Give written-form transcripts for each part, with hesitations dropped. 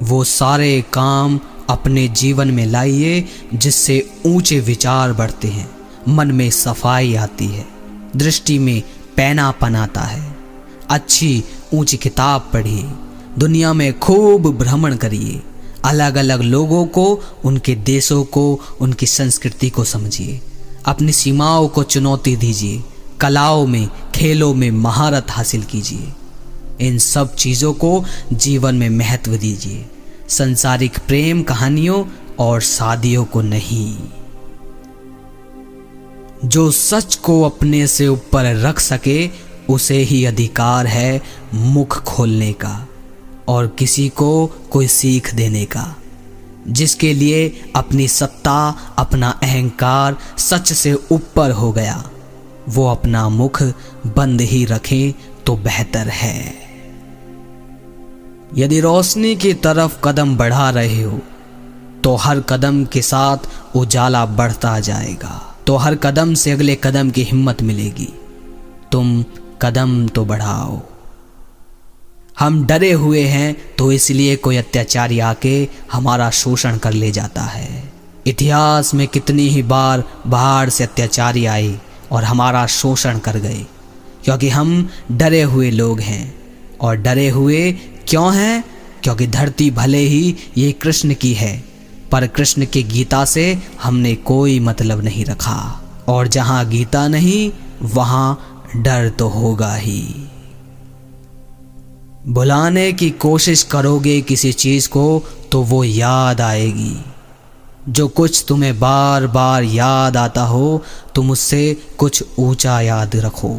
वो सारे काम अपने जीवन में लाइए जिससे ऊंचे विचार बढ़ते हैं, मन में सफाई आती है, दृष्टि में पैनापन आता है। अच्छी ऊंची किताब पढ़िए, दुनिया में खूब भ्रमण करिए, अलग अलग लोगों को, उनके देशों को, उनकी संस्कृति को समझिए, अपनी सीमाओं को चुनौती दीजिए, कलाओं में, खेलों में महारत हासिल कीजिए। इन सब चीज़ों को जीवन में महत्व दीजिए, संसारिक प्रेम कहानियों और शादियों को नहीं। जो सच को अपने से ऊपर रख सके उसे ही अधिकार है मुख खोलने का और किसी को कोई सीख देने का। जिसके लिए अपनी सत्ता, अपना अहंकार सच से ऊपर हो गया, वो अपना मुख बंद ही रखे तो बेहतर है। यदि रोशनी की तरफ कदम बढ़ा रहे हो तो हर कदम के साथ उजाला बढ़ता जाएगा, तो हर कदम से अगले कदम की हिम्मत मिलेगी। तुम कदम तो बढ़ाओ। हम डरे हुए हैं तो इसलिए कोई अत्याचारी आके हमारा शोषण कर ले जाता है। इतिहास में कितनी ही बार बाहर से अत्याचारी आए और हमारा शोषण कर गए, क्योंकि हम डरे हुए लोग हैं। और डरे हुए क्यों हैं? क्योंकि धरती भले ही ये कृष्ण की है, पर कृष्ण की गीता से हमने कोई मतलब नहीं रखा। और जहां गीता नहीं वहां डर तो होगा ही। भुलाने की कोशिश करोगे किसी चीज को तो वो याद आएगी। जो कुछ तुम्हें बार बार याद आता हो तुम उससे कुछ ऊंचा याद रखो।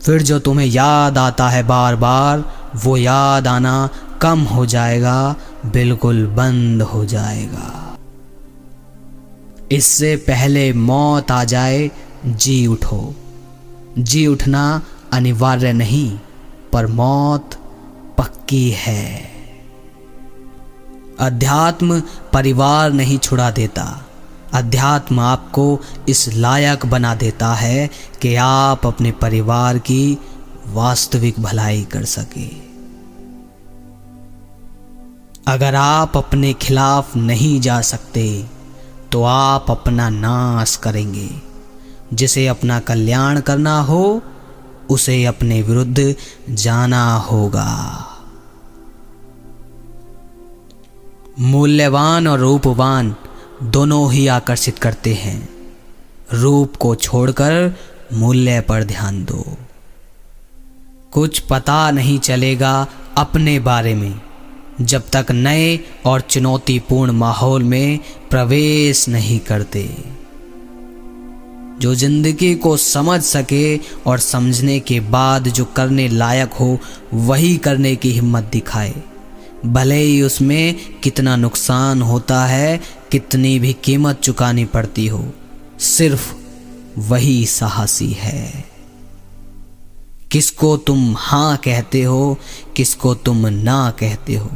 फिर जो तुम्हें याद आता है बार बार, वो याद आना कम हो जाएगा, बिल्कुल बंद हो जाएगा। इससे पहले मौत आ जाए जी उठो। जी उठना अनिवार्य नहीं, पर मौत पक्की है। अध्यात्म परिवार नहीं छुड़ा देता, अध्यात्म आपको इस लायक बना देता है कि आप अपने परिवार की वास्तविक भलाई कर सके। अगर आप अपने खिलाफ नहीं जा सकते तो आप अपना नाश करेंगे। जिसे अपना कल्याण करना हो उसे अपने विरुद्ध जाना होगा। मूल्यवान और रूपवान दोनों ही आकर्षित करते हैं। रूप को छोड़कर मूल्य पर ध्यान दो। कुछ पता नहीं चलेगा अपने बारे में जब तक नए और चुनौतीपूर्ण माहौल में प्रवेश नहीं करते। जो जिंदगी को समझ सके और समझने के बाद जो करने लायक हो वही करने की हिम्मत दिखाए, भले ही उसमें कितना नुकसान होता है, कितनी भी कीमत चुकानी पड़ती हो, सिर्फ वही साहसी है। किसको तुम हाँ कहते हो, किसको तुम ना कहते हो,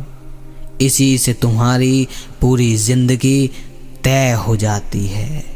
इसी से तुम्हारी पूरी जिंदगी तय हो जाती है।